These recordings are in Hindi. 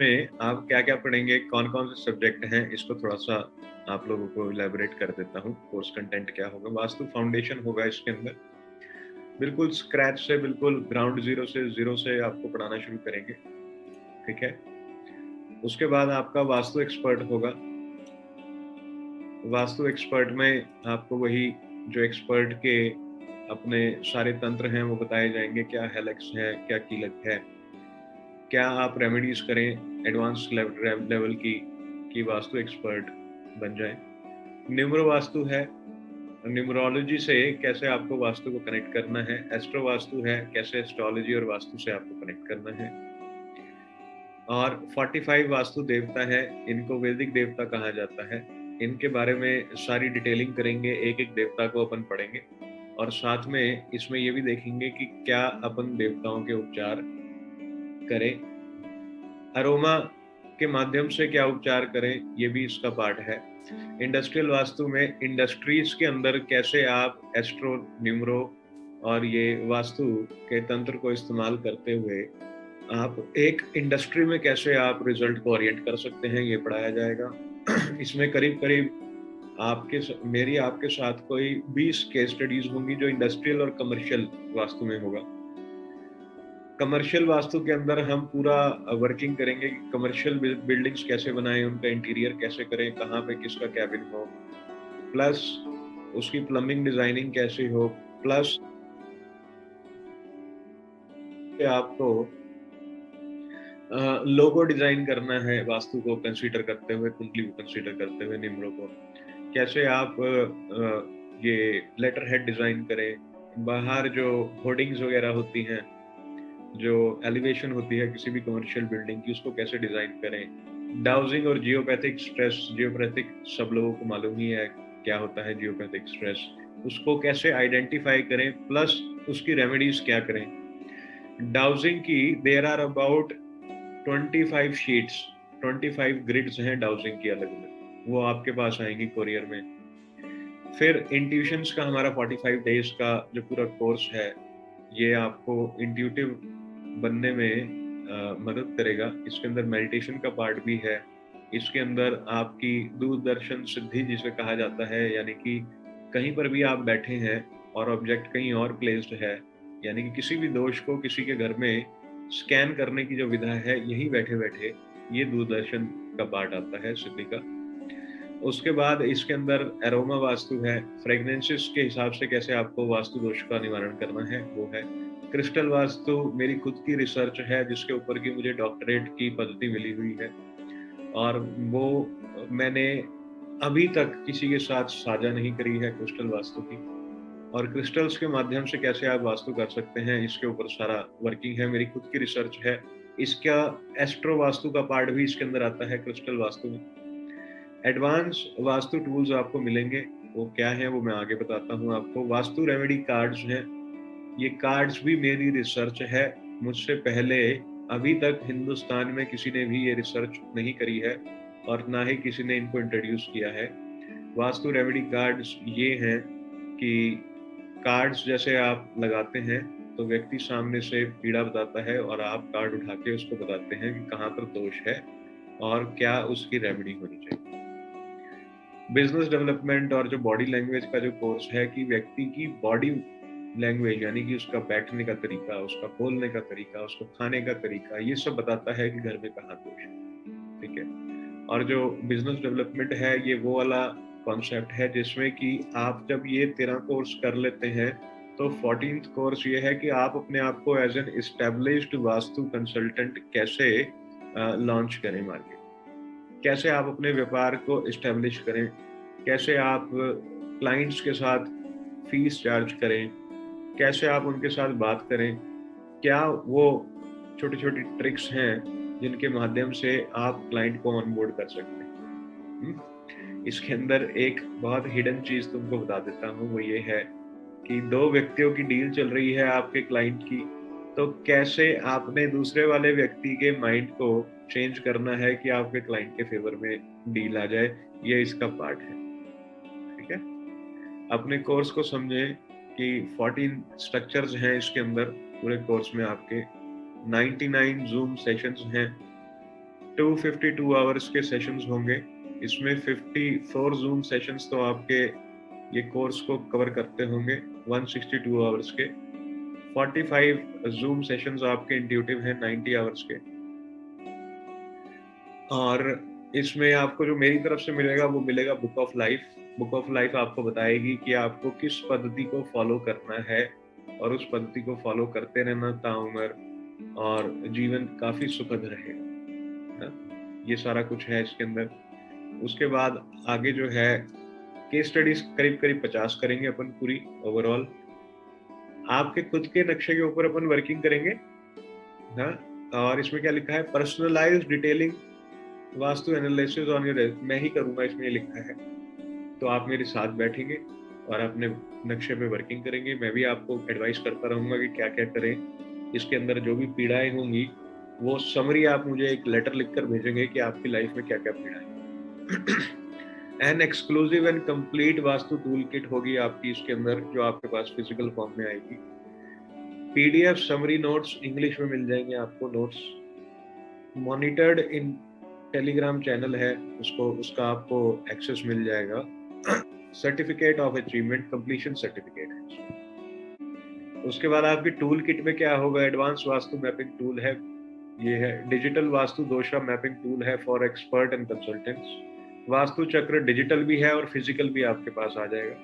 में आप क्या क्या पढ़ेंगे, कौन कौन से सब्जेक्ट हैं, इसको थोड़ा सा आप लोगों को इलेबोरेट कर देता हूँ। कोर्स कंटेंट क्या होगा, वास्तु फाउंडेशन होगा इसके अंदर, बिल्कुल स्क्रैच से, बिल्कुल ग्राउंड जीरो से आपको पढ़ाना शुरू करेंगे। ठीक है। उसके बाद आपका वास्तु एक्सपर्ट होगा। वास्तु एक्सपर्ट में आपको वही जो एक्सपर्ट के अपने सारे तंत्र हैं वो बताए जाएंगे, क्या हेलेक्स है, क्या कीलक है, क्या आप रेमेडीज करें एडवांस लेवल की कि वास्तु एक्सपर्ट बन जाए। न्यूमरो वास्तु है, न्यूमरोलॉजी से कैसे आपको वास्तु को कनेक्ट करना है। एस्ट्रो वास्तु है, कैसे एस्ट्रोलॉजी और वास्तु से आपको कनेक्ट करना है। और 45 वास्तु देवता है, इनको वैदिक देवता कहा जाता है। इनके बारे में सारी डिटेलिंग करेंगे, एक एक देवता को अपन पढ़ेंगे और साथ में इसमें ये भी देखेंगे कि क्या अपन देवताओं के उपचार करें, अरोमा के माध्यम से क्या उपचार करें, ये भी इसका पार्ट है। इंडस्ट्रियल वास्तु में इंडस्ट्रीज के अंदर कैसे आप एस्ट्रो, न्यूमरो और ये वास्तु के तंत्र को इस्तेमाल करते हुए आप एक इंडस्ट्री में कैसे आप रिजल्ट को ओरिएंट कर सकते हैं, ये पढ़ाया जाएगा। इसमें करीब करीब मेरी आपके साथ कोई 20 केस स्टडीज होंगी जो इंडस्ट्रियल और कमर्शियल वास्तु में होगा। कमर्शियल वास्तु के अंदर हम पूरा वर्किंग करेंगे कि कमर्शियल बिल्डिंग्स कैसे बनाएं, उनका इंटीरियर कैसे करें, कहाँ पे किसका कैबिन हो, प्लस उसकी प्लम्बिंग डिजाइनिंग कैसे हो, प्लस आपको लोगो डिजाइन करना है वास्तु को कंसीडर करते हुए, कुंडली को कंसीडर करते हुए, निम्रो को कैसे आप ये लेटर हेड डिजाइन करें, बाहर जो होर्डिंग्स वगैरह होती हैं, जो एलिवेशन होती है किसी भी कमर्शियल बिल्डिंग की, उसको कैसे डिजाइन करें। डाउजिंग और जियोपैथिक स्ट्रेस, जियोपैथिक सब लोगों को मालूम ही है क्या होता है जियोपैथिक स्ट्रेस, उसको कैसे आइडेंटिफाई करें, प्लस उसकी रेमेडीज क्या करें। डाउजिंग की there are about 25 sheets, 25 grids हैं डाउजिंग की अलग अलग, वो आपके पास आएंगी कोरियर में। फिर इंट्यूशंस का हमारा 45 डेज का जो पूरा कोर्स है, ये आपको इंट्यूटिव बनने में मदद करेगा। इसके अंदर मेडिटेशन का पार्ट भी है, इसके अंदर आपकी दूरदर्शन सिद्धि जिसे कहा जाता है, यानी कि कहीं पर भी आप बैठे हैं और ऑब्जेक्ट कहीं और प्लेस्ड है, यानी कि किसी भी दोष को किसी के घर में स्कैन करने की जो विधा है, यही बैठे बैठे ये दूरदर्शन का पार्ट आता है सिद्धि का। उसके बाद इसके अंदर एरोमा वास्तु है, फ्रेग्रेंसेस के हिसाब से कैसे आपको वास्तु दोष का निवारण करना है वो है। क्रिस्टल वास्तु मेरी खुद की रिसर्च है जिसके ऊपर की मुझे डॉक्टरेट की पद्धति मिली हुई है और वो मैंने अभी तक किसी के साथ साझा नहीं करी है क्रिस्टल वास्तु की। और क्रिस्टल्स के माध्यम से कैसे आप वास्तु कर सकते हैं, इसके ऊपर सारा वर्किंग है, मेरी खुद की रिसर्च है। इसका एस्ट्रो वास्तु का पार्ट भी इसके अंदर आता है क्रिस्टल वास्तु में। एडवांस वास्तु टूल्स आपको मिलेंगे, वो क्या है वो मैं आगे बताता हूँ आपको। वास्तु रेमेडी कार्ड्स हैं, ये कार्ड्स भी मेरी रिसर्च है, मुझसे पहले अभी तक हिंदुस्तान में किसी ने भी ये रिसर्च नहीं करी है और ना ही किसी ने इनको इंट्रोड्यूस किया है। वास्तु रेमेडी कार्ड्स ये हैं कि कार्ड्स जैसे आप लगाते हैं तो व्यक्ति सामने से पीड़ा बताता है और आप कार्ड उठा के उसको बताते हैं कि कहाँ पर दोष है और क्या उसकी रेमेडी होनी चाहिए। बिजनेस डेवलपमेंट और जो बॉडी लैंग्वेज का जो कोर्स है कि व्यक्ति की बॉडी लैंग्वेज, यानी कि उसका बैठने का तरीका, उसका बोलने का तरीका, उसको खाने का तरीका, ये सब बताता है कि घर में कहाँ दोष है। ठीक है। और जो बिजनेस डेवलपमेंट है ये वो वाला कॉन्सेप्ट है जिसमें कि आप जब ये 13 कोर्स कर लेते हैं तो 14th कोर्स ये है कि आप अपने आप को as an established vastu consultant कैसे लॉन्च करें मार्केट, कैसे आप अपने व्यापार को इस्टेब्लिश करें, कैसे आप क्लाइंट्स के साथ फीस चार्ज करें, कैसे आप उनके साथ बात करें, क्या वो छोटी छोटी ट्रिक्स हैं जिनके माध्यम से आप क्लाइंट को ऑनबोर्ड कर सकते हैं। इसके अंदर एक बहुत हिडन चीज तुमको बता देता हूँ, वो ये है कि दो व्यक्तियों की डील चल रही है आपके क्लाइंट की, तो कैसे आपने दूसरे वाले व्यक्ति के माइंड को चेंज करना है कि आपके क्लाइंट के फेवर में डील आ जाए, ये इसका पार्ट है। ठीक है। अपने कोर्स को समझें कि 14 स्ट्रक्चर्स हैं इसके अंदर, पूरे कोर्स में आपके 99 जूम सेशंस हैं, 252 आवर्स के सेशंस होंगे। इसमें 54 जूम सेशंस तो आपके ये कोर्स को कवर करते होंगे 162 आवर्स के। 45 जूम सेशंस आपके इंट्यूटिव हैं 90 आवर्स के। और इसमें आपको जो मेरी तरफ से मिलेगा वो मिलेगा book of life. Book of life आपको बताएगी कि आपको किस पद्धति को फॉलो करना है और उस पद्धति को फॉलो करते रहना ताउम्र, और जीवन काफी सुखद रहेगा। ये सारा कुछ है इसके अंदर। उसके बाद आगे जो है केस स्टडीज करीब करीब 50 करेंगे अपन पूरी ओवरऑल। आपके खुद के नक्शे के ऊपर अपन वर्किंग करेंगे। हाँ, और इसमें क्या लिखा है, personalised detailing vastu analysis on your, मैं ही करूंगा इसमें ये लिखा है। तो आप मेरे साथ बैठेंगे और अपने नक्शे पे वर्किंग करेंगे। मैं भी आपको एडवाइस करता रहूंगा कि क्या क्या करें। इसके अंदर जो भी पीड़ाएं होंगी वो समरी आप मुझे एक लेटर लिखकर भेजेंगे कि आपकी लाइफ में क्या क्या पीड़ाएं। An exclusive and complete vastu tool kit होगी आपकी इसके अंदर, जो आपके पास फिजिकल फॉर्म में आएगी। पीडीएफ समरी नोट्स इंग्लिश में मिल जाएंगे आपको। नोट्स मॉनिटर्ड इन टेलीग्राम चैनल है, उसका आपको एक्सेस मिल जाएगा। Certificate of achievement completion certificate है। उसके बाद आपकी टूल किट में क्या होगा, एडवांस वास्तु मैपिंग टूल है, ये है। डिजिटल वास्तु दोषा मैपिंग टूल है for expert and consultants. Vastu चक्र डिजिटल भी है और फिजिकल भी आपके पास आ जाएगा।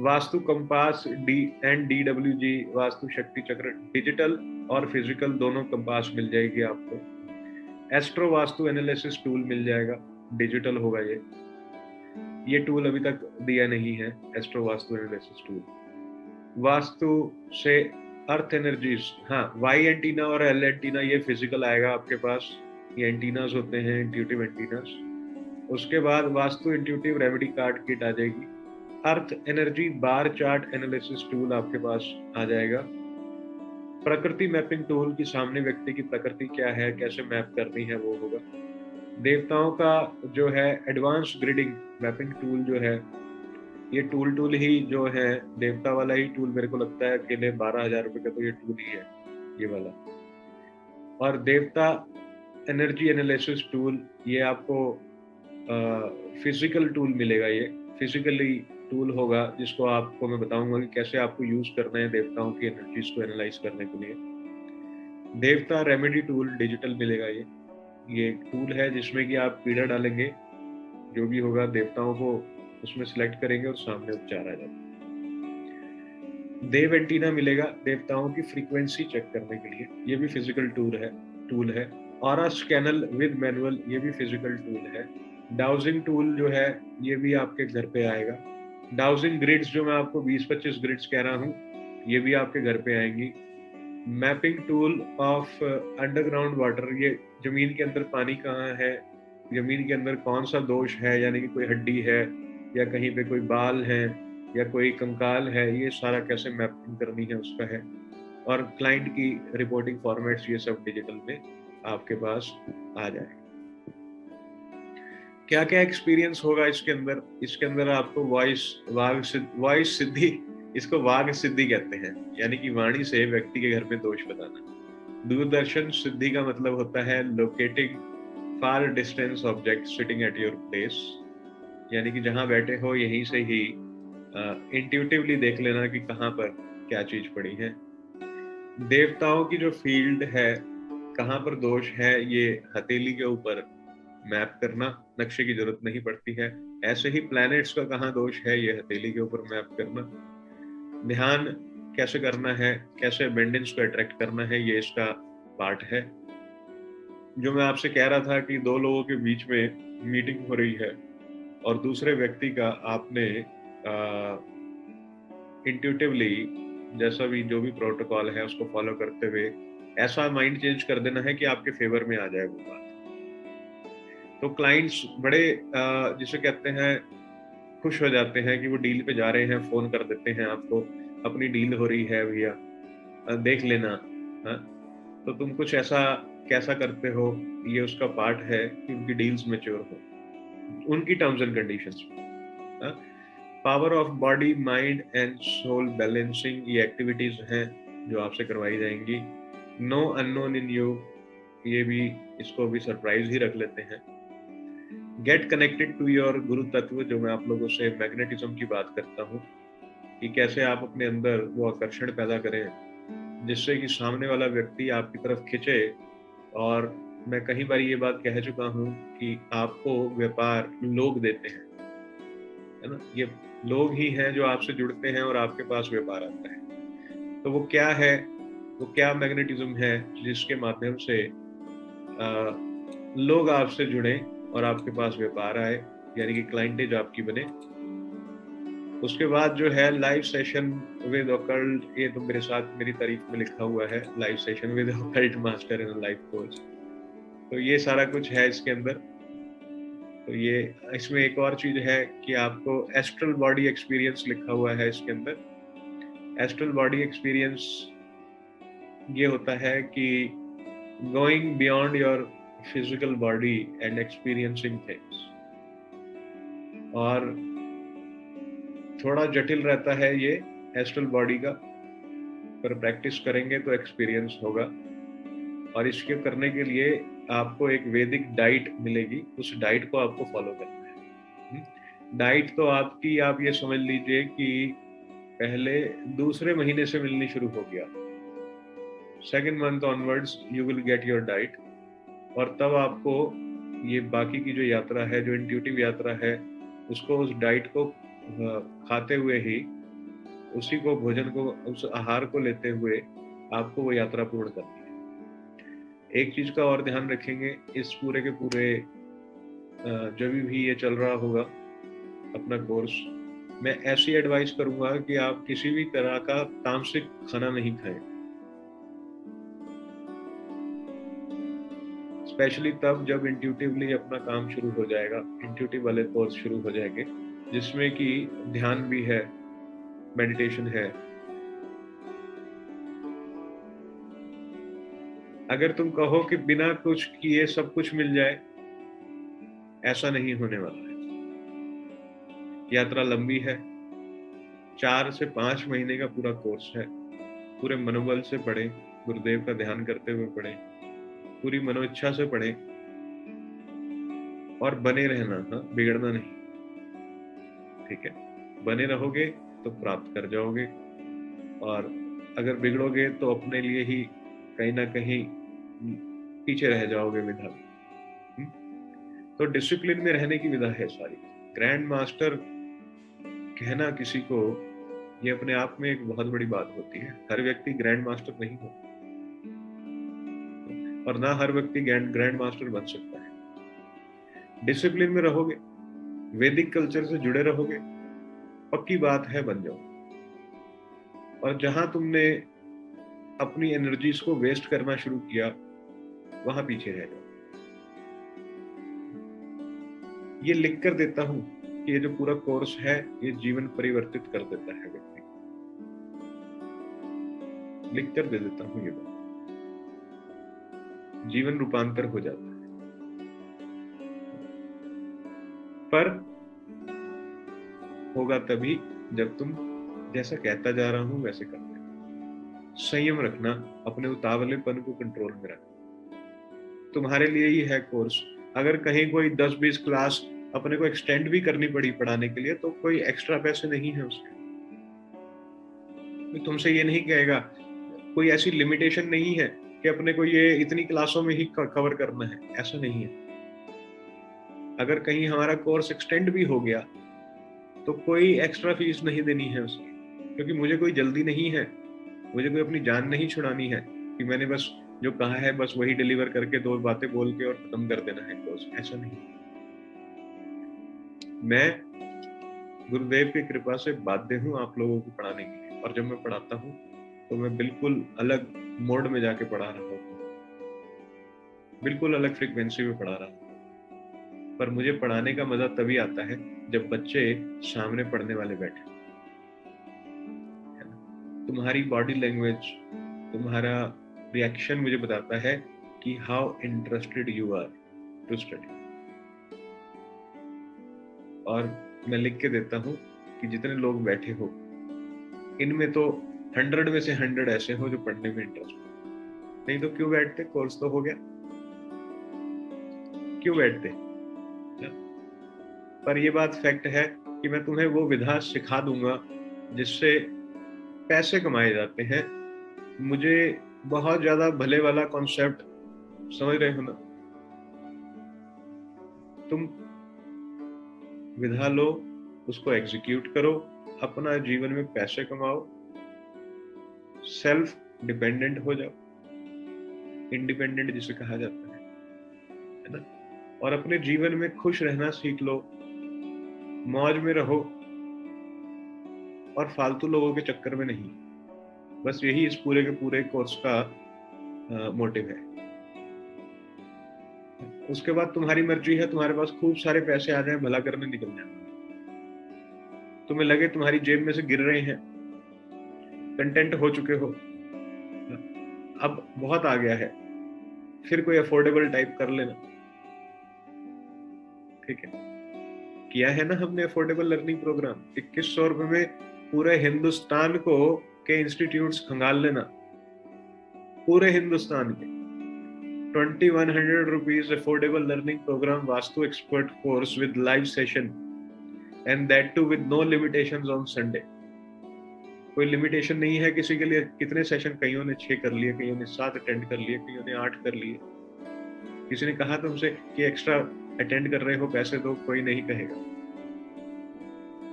वास्तु कंपास DWG वास्तु शक्ति चक्र डिजिटल और फिजिकल दोनों कंपास मिल जाएगी आपको। एस्ट्रो वास्तु एनालिसिस टूल मिल जाएगा, डिजिटल होगा ये टूल अभी तक दिया नहीं है, astro vastu analysis tool. Vastu से अर्थ एनर्जीज, हाँ, वाई एंटीना और एल एंटीना ये फिजिकल आएगा आपके पास। ये एंटीनास होते हैं, इंट्यूटिव एंटीनास। उसके बाद vastu intuitive remedy card kit आ जाएगी। Earth energy bar chart analysis tool आपके पास आ जाएगा। प्रकृति मैपिंग टूल की सामने व्यक्ति की प्रकृति क्या है, कैसे मैप करनी है, वो होगा। देवताओं का जो है एडवांस ग्रिडिंग मैपिंग टूल जो है, ये टूल ही जो है देवता वाला ही टूल मेरे को लगता है अकेले 12,000 रुपए का तो ये टूल ही है, ये वाला। और देवता एनर्जी एनालिसिस टूल ये आपको फिजिकल टूल मिलेगा। ये फिजिकली टूल होगा जिसको आपको मैं बताऊंगा कि कैसे आपको यूज करना है देवताओं की एनर्जीज को एनालाइज करने के लिए। देवता रेमेडी टूल डिजिटल मिलेगा। ये टूल है जिसमें कि आप पीड़ा डालेंगे, जो भी होगा देवताओं को उसमें सिलेक्ट करेंगे और सामने उपचार आ जाएगा। देव एंटीना मिलेगा देवताओं की फ्रीक्वेंसी चेक करने के लिए, ये भी फिजिकल टूल है। ऑरा स्कैनर विद मैनुअल, ये भी फिजिकल टूल है। डाउजिंग टूल जो है ये भी आपके घर पे आएगा। डाउजिंग ग्रिड्स जो मैं आपको 20-25 ग्रिड्स कह रहा हूँ, ये भी आपके घर पे आएंगी। Mapping tool of underground water, ये जमीन के अंदर पानी कहाँ है, जमीन के अंदर कौन सा दोष है, यानी कि कोई हड्डी है या कहीं पे कोई बाल है या कोई कंकाल है, ये सारा कैसे मैपिंग करनी है उसका है। और क्लाइंट की रिपोर्टिंग फॉर्मेट्स ये सब डिजिटल में आपके पास आ जाएगा। क्या क्या एक्सपीरियंस होगा इसके अंदर आपको वॉइस सिद्धि, इसको वाग सिद्धि कहते हैं, यानी कि वाणी से व्यक्ति के घर में दोष बताना। दूरदर्शन सिद्धि का मतलब होता है locating far distance object sitting at your place, यानी कि जहां बैठे हो यहीं से ही इंट्यूटिवली देख लेना कि कहाँ पर क्या चीज पड़ी है। देवताओं की जो फील्ड है, कहाँ पर दोष है, ये हथेली के ऊपर मैप करना, नक्शे की जरूरत नहीं पड़ती है। ऐसे ही प्लैनेट्स का कहाँ दोष है, ये हथेली के ऊपर मैप करना। ध्यान कैसे करना है, कैसे अबेंडेंस को अट्रैक्ट करना है, ये इसका पार्ट है। जो मैं आपसे कह रहा था कि दो लोगों के बीच में मीटिंग हो रही है और दूसरे व्यक्ति का आपने इंट्यूटिवली जैसा भी जो भी प्रोटोकॉल है उसको फॉलो करते हुए ऐसा माइंड चेंज कर देना है कि आपके फेवर में आ जाए वो बात। तो क्लाइंट्स बड़े जिसे कहते हैं खुश हो जाते हैं कि वो डील पे जा रहे हैं, फोन कर देते हैं आपको, अपनी डील हो रही है भैया, देख लेना। तो तुम कुछ ऐसा कैसा करते हो, ये उसका पार्ट है कि उनकी डील्स मैच्योर हो उनकी टर्म्स एंड कंडीशंस में। Power of body mind and soul balancing, ये एक्टिविटीज हैं जो आपसे करवाई जाएंगी। नो अननोन इन यू, ये भी, इसको भी सरप्राइज ही रख लेते हैं। गेट कनेक्टेड टू योर गुरु तत्व, जो मैं आप लोगों से मैग्नेटिज्म की बात करता हूँ कि कैसे आप अपने अंदर वो आकर्षण पैदा करें जिससे कि सामने वाला व्यक्ति आपकी तरफ खिंचे। और मैं कई बार ये बात कह चुका हूँ कि आपको व्यापार लोग देते हैं, है ना। ये लोग ही हैं जो आपसे जुड़ते हैं और आपके पास व्यापार आता है। तो वो क्या है, वो क्या मैग्नेटिज्म है जिसके माध्यम से लोग आपसे जुड़े और आपके पास व्यापार आए, यानी कि क्लाइंटेज आपकी बने। उसके बाद जो है लाइव सेशन विद ऑकल्ट, ये तो मेरे साथ मेरी तारीफ में लिखा हुआ है, live session with occult master in life coach. तो ये सारा कुछ है इसके अंदर। तो ये इसमें एक और चीज है कि आपको एस्ट्रल बॉडी एक्सपीरियंस लिखा हुआ है इसके अंदर। एस्ट्रल बॉडी एक्सपीरियंस ये होता है कि going beyond your physical body and experiencing things. और थोड़ा जटिल रहता है ये एस्ट्रल बॉडी का, पर प्रैक्टिस करेंगे तो एक्सपीरियंस होगा। और इसके करने के लिए आपको एक वैदिक डाइट मिलेगी, उस डाइट को आपको फॉलो करना है। डाइट तो आपकी, आप ये समझ लीजिए कि पहले दूसरे महीने से मिलनी शुरू हो गया, second month onwards you will get your diet. और तब आपको ये बाकी की जो यात्रा है, जो इंट्यूटिव यात्रा है, उसको, उस डाइट को खाते हुए ही, उसी को, भोजन को, उस आहार को लेते हुए आपको वो यात्रा पूर्ण करनी है। एक चीज का और ध्यान रखेंगे, इस पूरे के पूरे जब भी ये चल रहा होगा अपना कोर्स, मैं ऐसी एडवाइस करूंगा कि आप किसी भी तरह का तामसिक खाना नहीं खाएं, स्पेशली तब जब इंट्यूटिवली अपना काम शुरू हो जाएगा, इंट्यूटिव वाले कोर्स शुरू हो जाएंगे जिसमें कि ध्यान भी है, मेडिटेशन है। अगर तुम कहो कि बिना कुछ किए सब कुछ मिल जाए, ऐसा नहीं होने वाला है। यात्रा लंबी है, 4 से 5 महीने का पूरा कोर्स है। पूरे मनोबल से पढ़े, गुरुदेव का ध्यान करते हुए पढ़े, पूरी मनोइच्छा से पढ़े और बने रहना, हाँ, बिगड़ना नहीं। ठीक है, बने रहोगे तो प्राप्त कर जाओगे, और अगर बिगड़ोगे तो अपने लिए ही कहीं ना कहीं पीछे रह जाओगे विधा। तो डिसिप्लिन में रहने की विधा है सारी। ग्रैंड मास्टर कहना किसी को, ये अपने आप में एक बहुत बड़ी बात होती है। हर व्यक्ति ग्रैंड मास्टर नहीं होता, और ना हर व्यक्ति ग्रैंड मास्टर बन सकता है। डिसिप्लिन में रहोगे, वैदिक कल्चर से जुड़े रहोगे, पक्की बात है बन जाओ। और जहां तुमने अपनी एनर्जीज को वेस्ट करना शुरू किया, वहां पीछे रह जाओ। ये लिख कर देता हूं कि ये जो पूरा कोर्स है, ये जीवन परिवर्तित कर देता है व्यक्ति। लिख कर दे देता हूं ये बात, जीवन रूपांतर हो जाता है। पर होगा तभी जब तुम, जैसा कहता जा रहा हूं वैसे करते हैं। संयम रखना, अपने उतावलेपन को कंट्रोल में रखना, तुम्हारे लिए ही है कोर्स। अगर कहीं कोई 10-20 क्लास अपने को एक्सटेंड भी करनी पड़ी पढ़ाने के लिए, तो कोई एक्स्ट्रा पैसे नहीं है उसके। तुमसे ये नहीं कहेगा, कोई ऐसी लिमिटेशन नहीं है कि अपने को ये इतनी क्लासों में ही कवर करना है, ऐसा नहीं है। अगर कहीं हमारा कोर्स एक्सटेंड भी हो गया तो कोई एक्स्ट्रा फीस नहीं देनी है उसकी, क्योंकि मुझे कोई जल्दी नहीं है, मुझे कोई अपनी जान नहीं छुड़ानी है कि मैंने बस जो कहा है बस वही डिलीवर करके 2 बातें बोल के और खत्म कर देना है कोर्स। ऐसा नहीं। मैं गुरुदेव की कृपा से बाध्य हूँ आप लोगों को पढ़ाने के लिए, और जब मैं पढ़ाता हूँ तो मैं बिल्कुल अलग मोड में जाके पढ़ा रहा हूँ, बिल्कुल अलग फ्रीक्वेंसी में पढ़ा रहा हूँ। पर मुझे पढ़ाने का मजा तभी आता है जब बच्चे सामने पढ़ने वाले बैठे। तुम्हारी बॉडी लैंग्वेज, तुम्हारा रिएक्शन मुझे बताता है कि how interested you are to study. और मैं लिख के देता हूँ कि जितने लोग बैठे हो, इनमें तो 100 में से 100 ऐसे हो जो पढ़ने में इंटरेस्ट हो। नहीं तो क्यों बैठते, कोर्स तो हो गया। क्यों बैठते? पर ये बात फैक्ट है कि मैं तुम्हें वो विधा सिखा दूंगा जिससे पैसे कमाए जाते हैं। मुझे बहुत ज्यादा भले वाला कॉन्सेप्ट, समझ रहे हो ना? तुम विधा लो, उसको एग्जीक्यूट करो, अपना जीवन में पैसे कमाओ, सेल्फ डिपेंडेंट हो जाओ, इंडिपेंडेंट जिसे कहा जाता है ना? और अपने जीवन में खुश रहना सीख लो, मौज में रहो, और फालतू लोगों के चक्कर में नहीं। बस यही इस पूरे के पूरे कोर्स का मोटिव है। उसके बाद तुम्हारी मर्जी है, तुम्हारे पास खूब सारे पैसे आ जाए, भला करने निकल जाए, तुम्हें लगे तुम्हारी जेब में से गिर रहे हैं, कंटेंट हो चुके हो, अब बहुत आ गया है, फिर कोई अफोर्डेबल टाइप कर लेना। ठीक है, किया है ना हमने अफोर्डेबल लर्निंग प्रोग्राम, 2100 रुपए में पूरे हिंदुस्तान को के इंस्टीट्यूट्स खंगाल लेना, पूरे हिंदुस्तान के। 2100 rupees affordable learning program Vastu expert course with live session, and that too with no limitations on Sunday. कोई लिमिटेशन नहीं है किसी के लिए। कितने सेशन, कईयों ने 6 कर लिए, कईयों ने 7 अटेंड कर लिए, कईयों ने 8 कर लिए। किसी ने कहा तुमसे कि एक्स्ट्रा अटेंड कर रहे हो पैसे दो? कोई नहीं कहेगा,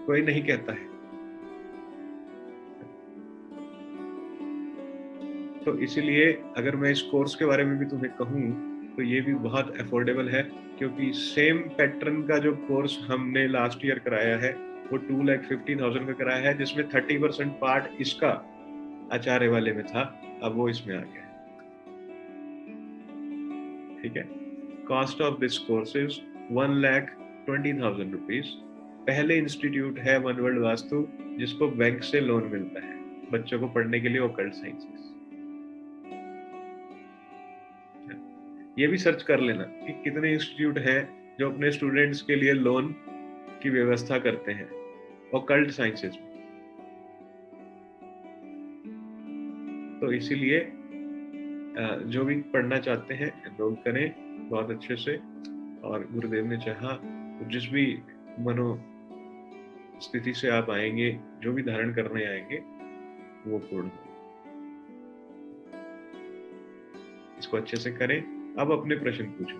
कोई नहीं कहता है। तो इसीलिए अगर मैं इस कोर्स के बारे में भी तुम्हें कहूँ तो ये भी बहुत अफोर्डेबल है, क्योंकि सेम पैटर्न का जो कोर्स हमने लास्ट ईयर कराया है वो 2,50,000 का कराया है, जिसमें 30% पार्ट इसका आचार्य वाले में था, अब वो इसमें आ गया है। ठीक है, cost of this course is 1,20,000 rupees. पहले इंस्टीट्यूट है वन वर्ल्ड वास्तु जिसको बैंक से लोन मिलता है बच्चों को पढ़ने के लिए ओकल्ट साइंसेस। ये भी सर्च कर लेना कि कितने इंस्टीट्यूट हैं जो अपने स्टूडेंट्स के लिए लोन की व्यवस्था करते हैं ओकल्ट साइंसेस में। तो इसीलिए जो भी पढ़ना चाहते हैं एनरोल करें बहुत अच्छे से, और गुरुदेव ने चाहा तो जिस भी मनो स्थिति से आप आएंगे, जो भी धारण करने आएंगे वो पूर्ण हो। इसको अच्छे से करें। अब अपने प्रश्न पूछो।